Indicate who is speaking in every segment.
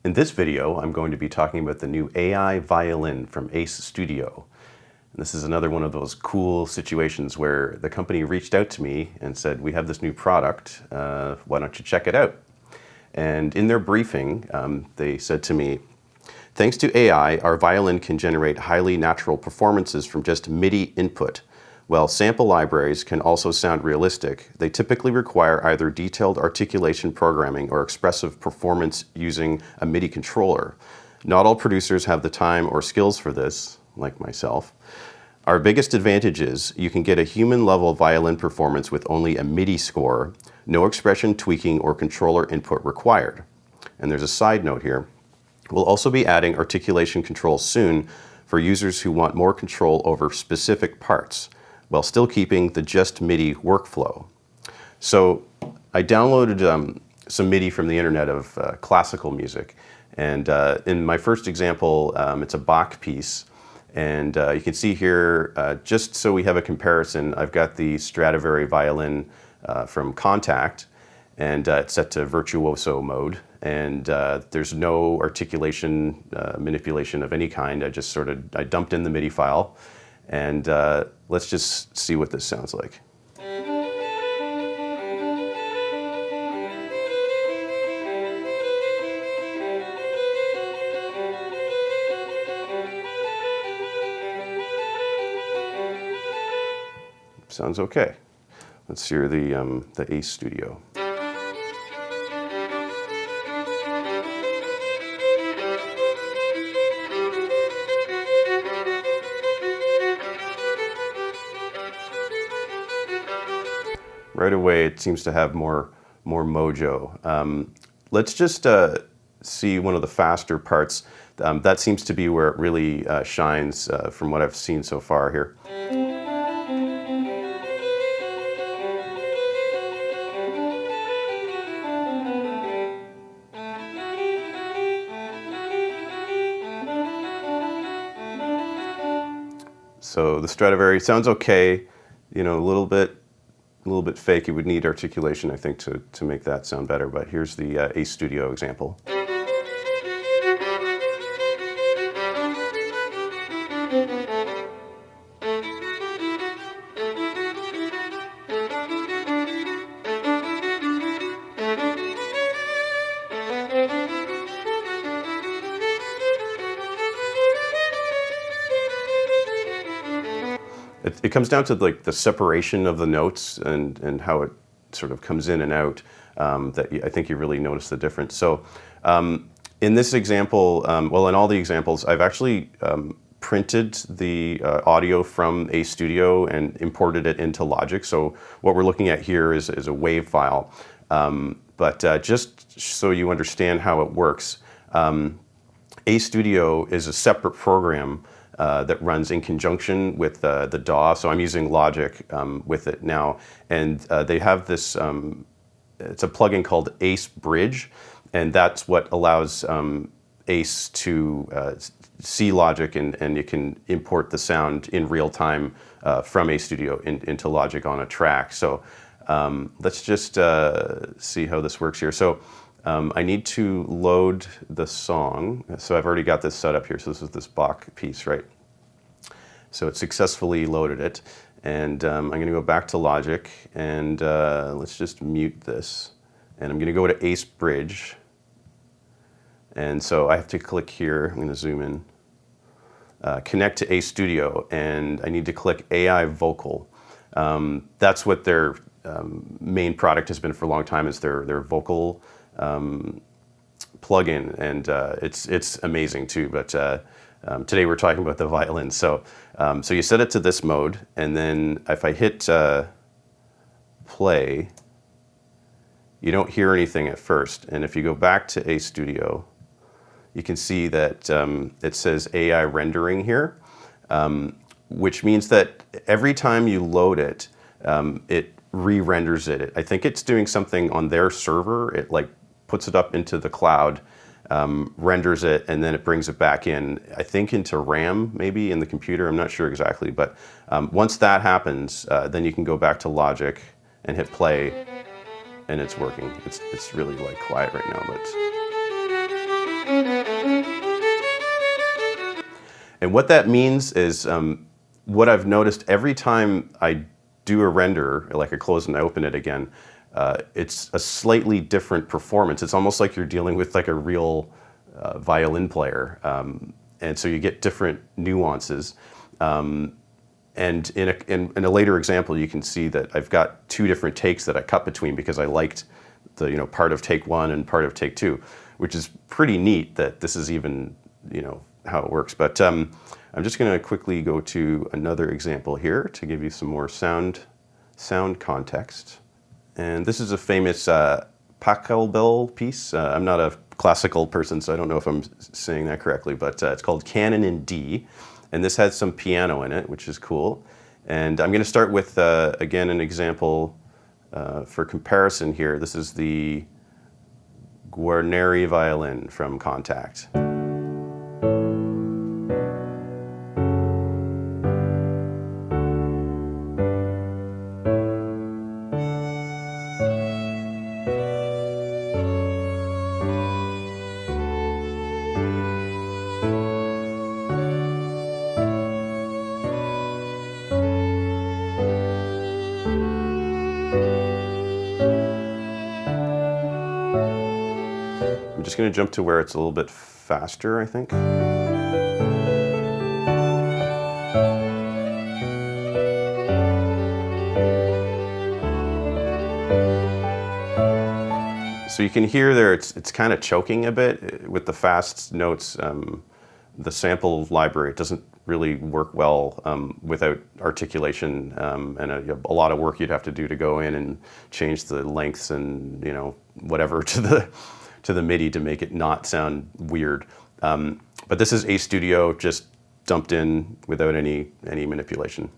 Speaker 1: In this video, I'm going to be talking about the new AI Violin from ACE Studio. And this is another one of those cool situations where the company reached out to me and said, we have this new product, why don't you check it out? And in their briefing, they said to me, thanks to AI, our violin can generate highly natural performances from just MIDI input. While sample libraries can also sound realistic, they typically require either detailed articulation programming or expressive performance using a MIDI controller. Not all producers have the time or skills for this, like myself. Our biggest advantage is you can get a human-level violin performance with only a MIDI score, no expression tweaking or controller input required. And there's a side note here. We'll also be adding articulation controls soon for users who want more control over specific parts, while still keeping the just MIDI workflow. So I downloaded some MIDI from the internet of classical music. And in my first example, it's a Bach piece. And you can see here, just so we have a comparison, I've got the Stradivari violin from Kontakt, and it's set to virtuoso mode. And there's no articulation manipulation of any kind. I dumped in the MIDI file. And let's just see what this sounds like. Sounds okay. Let's hear the ACE Studio. Right away, it seems to have more mojo. Let's just see one of the faster parts. That seems to be where it really shines from what I've seen so far here. So the Stradivari sounds okay, you know, a little bit fake. It would need articulation, I think, to make that sound better. But here's the ACE Studio example. It comes down to like the separation of the notes and how it sort of comes in and out that I think you really notice the difference. So in this example, well, in all the examples, I've actually printed the audio from ACE Studio and imported it into Logic. So what we're looking at here is a WAV file. But just so you understand how it works, ACE Studio is a separate program that runs in conjunction with the DAW. So I'm using Logic with it now. And they have this, it's a plugin called ACE Bridge. And that's what allows ACE to see Logic and you can import the sound in real time from ACE Studio into Logic on a track. So let's just see how this works here. So I need to load the song. So I've already got this set up here. So this is this Bach piece, right? So it successfully loaded it. And I'm going to go back to Logic and let's just mute this. And I'm going to go to ACE Bridge. And so I have to click here. I'm going to zoom in. Connect to ACE Studio. And I need to click AI Vocal. That's what their main product has been for a long time, is their vocal plugin, and it's amazing too. But today we're talking about the violin. So so you set it to this mode, and then if I hit play, you don't hear anything at first. And if you go back to ACE Studio, you can see that it says AI rendering here, which means that every time you load it, it re-renders it. I think it's doing something on their server. It like puts it up into the cloud, renders it, and then it brings it back in, I think into RAM maybe in the computer. I'm not sure exactly, but once that happens, then you can go back to Logic and hit play, and it's working. It's really like quiet right now, but And what that means is what I've noticed every time I do a render, like I close and I open it again, it's a slightly different performance. It's almost like you're dealing with like a real violin player. And so you get different nuances. And in a later example, you can see that I've got two different takes that I cut between because I liked the part of take one and part of take two, which is pretty neat that this is even how it works. But I'm just going to quickly go to another example here to give you some more sound context. And this is a famous Pachelbel piece. I'm not a classical person, so I don't know if I'm saying that correctly, but it's called Canon in D. And this has some piano in it, which is cool. And I'm going to start with, again, an example for comparison here. This is the Guarneri violin from Kontakt. I'm just going to jump to where it's a little bit faster, I think. So you can hear there it's kind of choking a bit with the fast notes. The sample library, it doesn't really work well without articulation, and a lot of work you'd have to do to go in and change the lengths and whatever to the MIDI to make it not sound weird. But this is ACE Studio just dumped in without any manipulation.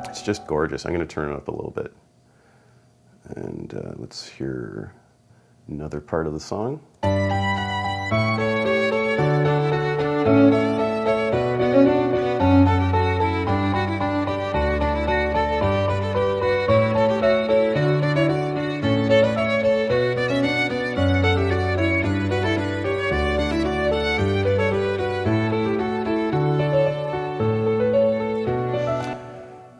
Speaker 1: It's just gorgeous. I'm going to turn it up a little bit. And let's hear another part of the song.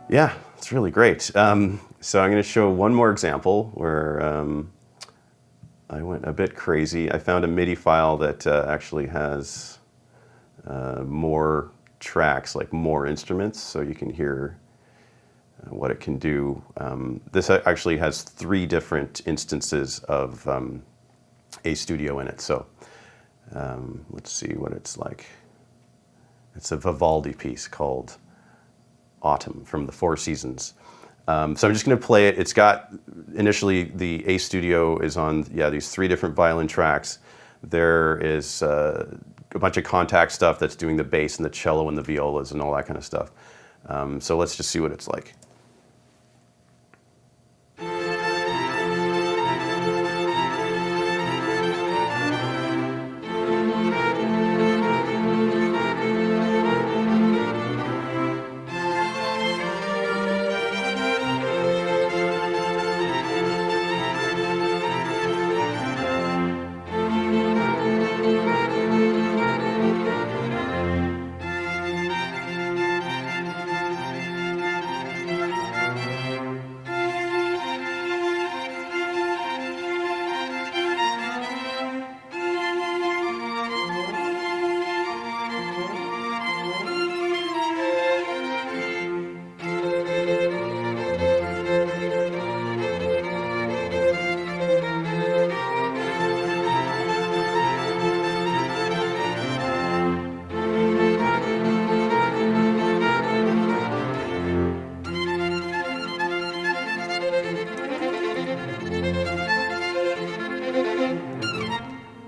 Speaker 1: Yeah, it's really great. So I'm going to show one more example where I went a bit crazy. I found a MIDI file that actually has more tracks, like more instruments, so you can hear what it can do. This actually has 3 different instances of ACE Studio in it. So let's see what it's like. It's a Vivaldi piece called Autumn from the Four Seasons. So I'm just going to play it. It's got, initially the ACE Studio is on, these 3 different violin tracks. There is a bunch of Kontakt stuff that's doing the bass and the cello and the violas and all that kind of stuff. So let's just see what it's like.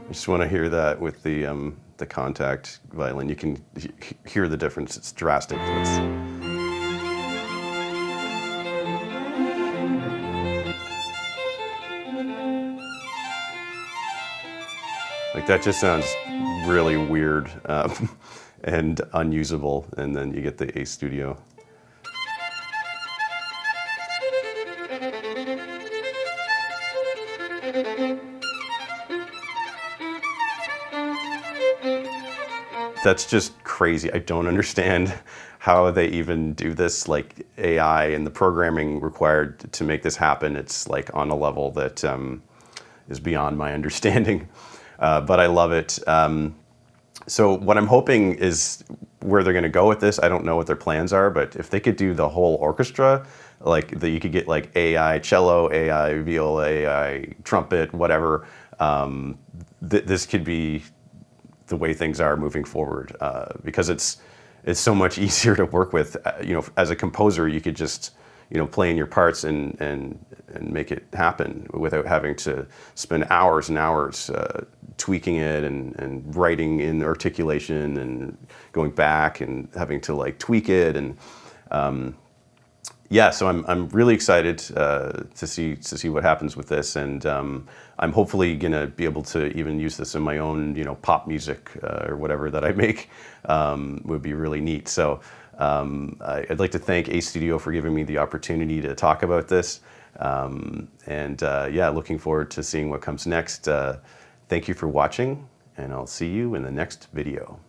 Speaker 1: I just want to hear that with the Kontakt violin. You can hear the difference. It's drastic. Like that just sounds really weird and unusable. And then you get the ACE Studio. That's just crazy. I don't understand how they even do this, like AI and the programming required to make this happen. It's like on a level that is beyond my understanding, but I love it. So what I'm hoping is where they're going to go with this. I don't know what their plans are, but if they could do the whole orchestra, like that, you could get like AI cello, AI viola, AI trumpet, whatever. This could be the way things are moving forward, because it's so much easier to work with. As a composer, you could just play in your parts and make it happen without having to spend hours and hours tweaking it and writing in articulation and going back and having to like tweak it. And yeah, so I'm really excited to see what happens with this, and I'm hopefully gonna be able to even use this in my own pop music or whatever that I make. Would be really neat. So I'd like to thank ACE Studio for giving me the opportunity to talk about this, and yeah, looking forward to seeing what comes next. Thank you for watching, and I'll see you in the next video.